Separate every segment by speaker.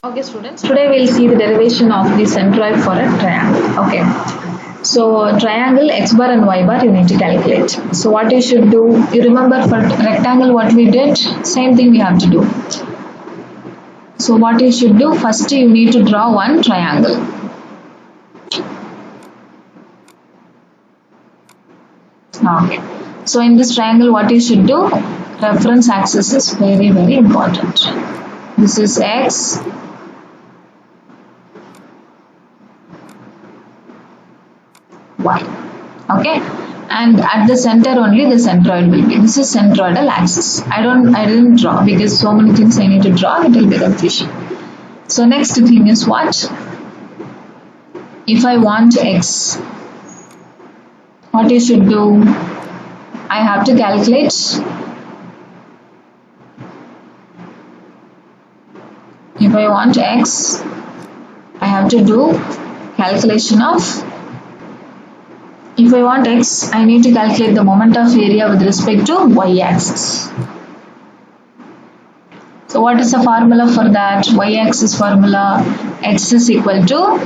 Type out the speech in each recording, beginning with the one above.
Speaker 1: Okay, students, today we'll see the derivation of the centroid for a triangle. Okay, so triangle x bar and y bar you need to calculate. So what you should do, you remember for rectangle what we did, same thing we have to do. So what you should do, first you need to draw one triangle. Okay, so in this triangle what you should do, reference axis is very important. This is x, y. Okay, and at the center only the centroid will be. This is centroidal axis. I didn't draw because so many things I need to draw, it will be confusion. So next thing is what? If I want x, what you should do? I have to calculate. If I want x, I have to do calculation of. If I want x, I need to calculate the moment of area with respect to y-axis. So what is the formula for that? Y-axis formula, x is equal to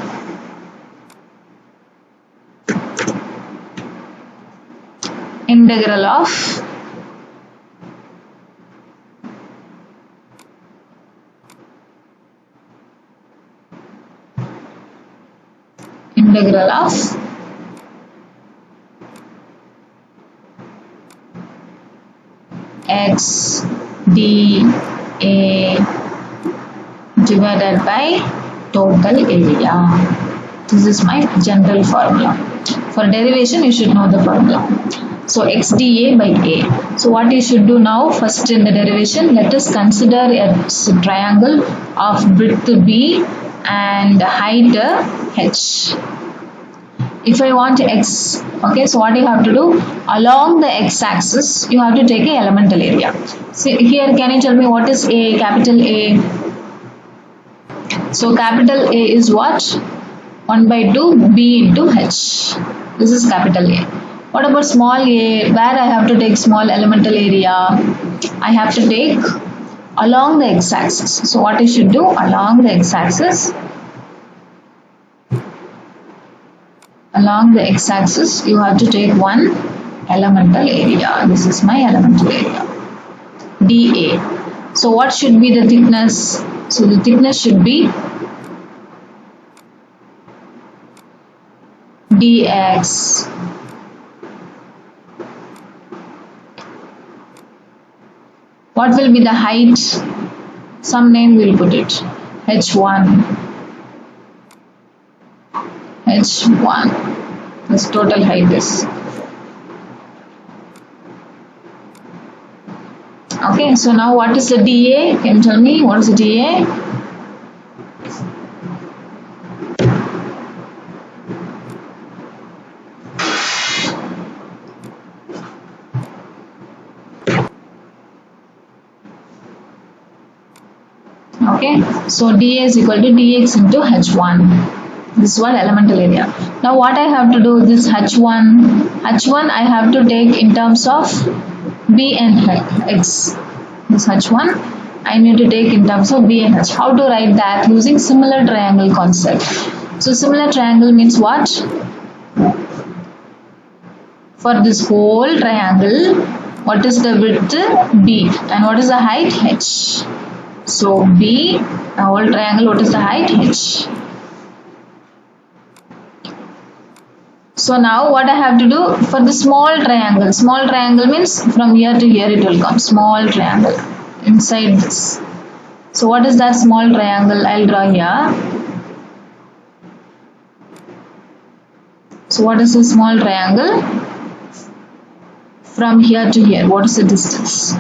Speaker 1: integral of x dA divided by total area. This is my general formula. For derivation you should know the formula. So x dA by A. So what you should do now, first in the derivation, let us consider a triangle of width B and height h. If I want x, okay, so what you have to do, along the x-axis you have to take a elemental area. So here can you tell me what is A, capital A? So capital A is what? 1 by 2 B into H. This is capital A. What about small a? Where I have to take small elemental area? I have to take along the x-axis. So what you should do, along the x-axis, you have to take one elemental area. This is my elemental area, dA. So what should be the thickness? So the thickness should be dx. What will be the height? Some name we'll put it. h1. This total height is. Okay, so now what is the dA? Can you tell me what is the dA? Okay, so dA is equal to dx into h1. This is what elemental area. Now what I have to do, this h1 I have to take in terms of b and x. This h1 I need to take in terms of b and h. How to write that? Using similar triangle concept. So similar triangle means what? For this whole triangle, what is the width? B, and what is the height? H. So B, a whole triangle, what is the height? H. So now what I have to do for the small triangle means from here to here it will come, small triangle inside this. So what is that small triangle? I'll draw here. So what is a small triangle? From here to here, what is the distance?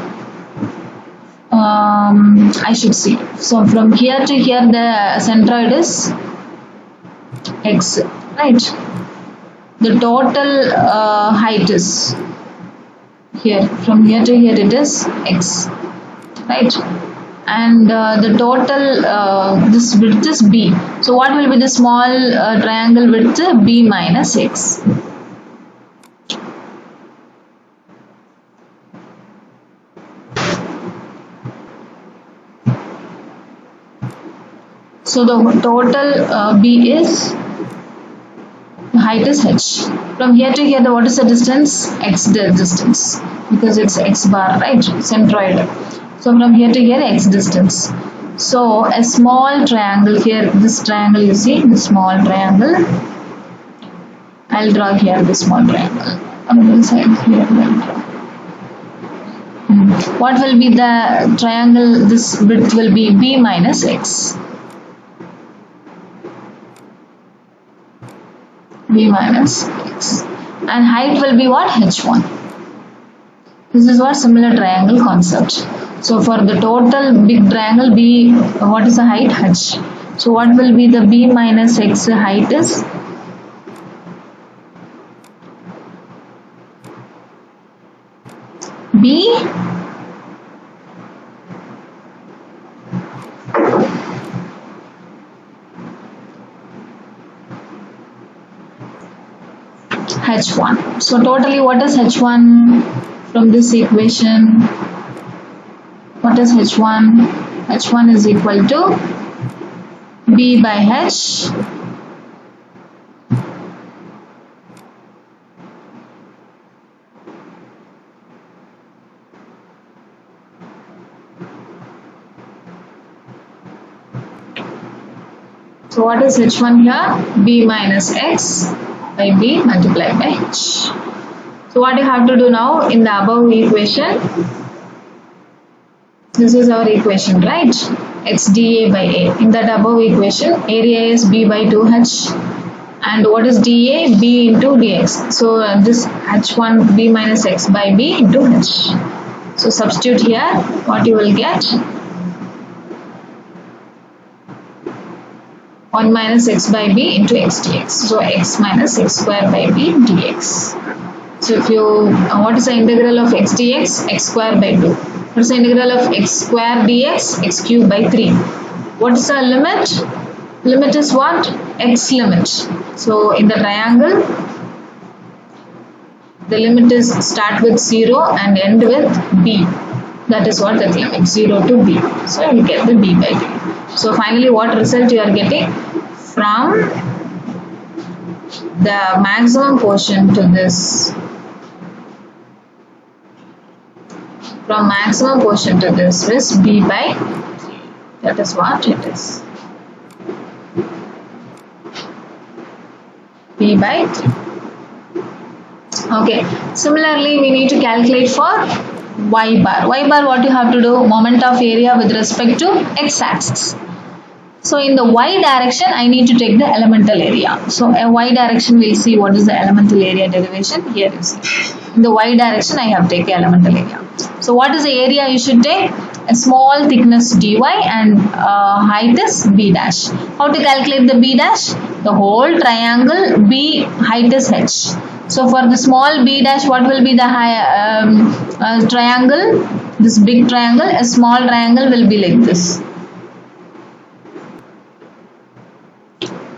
Speaker 1: I should see. So from here to here the centroid is x, right? The total height is here, from here to here it is x, right? And the total this width is b. So what will be the small triangle width? B minus x. So the total B is, the height is h. From here to here, what is the distance? X distance, because it's x bar, right? Centroid. So from here to here, x distance. So a small triangle here, this triangle you see, the small triangle. I'll draw here the small triangle. On this side here, I'll draw. What will be the triangle? This width will be b minus x. B minus x. And height will be what? H1. This is what similar triangle concept. So for the total big triangle B, what is the height? H. So what will be the B minus x height is? B H1. So totally what is H1 from this equation? What is H1? H1 is equal to B by H So what is H1 here? B minus x by B multiplied by H. So what you have to do now in the above equation? This is our equation, right? X dA by A. In that above equation, area is B by 2H. And what is dA? B into dx. So this H1 B minus x by B into H. So substitute here, what you will get? 1 minus x by b into x dx. So x minus x square by b dx. So if you, what is the integral of x dx? X square by 2. What is the integral of x square dx? X cube by 3. What is the limit? Limit is what? X limit. So in the triangle, the limit is start with 0 and end with b. That is what the limit, 0 to b. So you get the b by 3. So finally what result you are getting? From the maximum portion to this, from maximum portion to this is b by 3. That is what it is. B by 3. Okay. Similarly, we need to calculate for y bar. Y bar, what you have to do? Moment of area with respect to x-axis. So in the y direction, I need to take the elemental area. So a y direction, we'll see what is the elemental area derivation. Here you see. In the y direction, I have taken elemental area. So what is the area you should take? A small thickness dy and height is b dash. How to calculate the b dash? The whole triangle b height is h. So for the small b dash, what will be the triangle? This big triangle, a small triangle will be like this.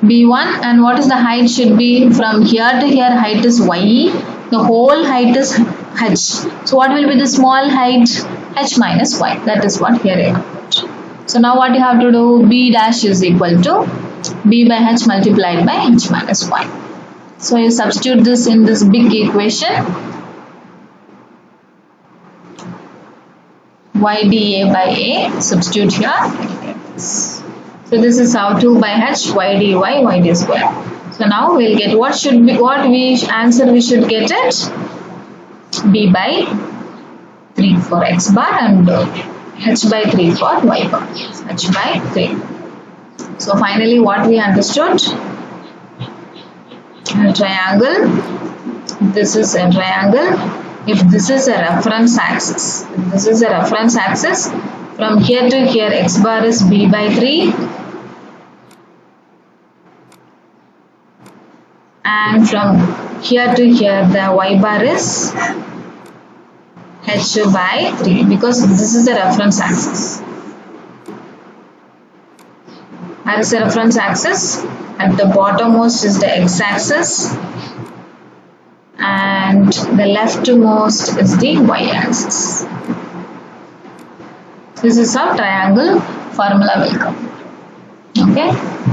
Speaker 1: B1, and what is the height should be? From here to here, height is y. The whole height is h. So what will be the small height? H minus y. That is what here I have put. So now what you have to do? B dash is equal to b by h multiplied by h minus y. So you substitute this in this big equation. Y dA by A. Substitute here. So this is how 2 by h, y dy, y d square. So now we'll get what should be, what we answer we should get it? B by 3 for x bar and h by 3 for y bar. H by 3. So finally what we understood? A triangle. This is a triangle. If this is a reference axis, from here to here x bar is b by 3 and from here to here the y bar is h by 3 because this is the reference axis. That is the reference axis. At the bottommost is the x-axis and the leftmost is the y-axis. This is how triangle formula will come. Okay. Okay.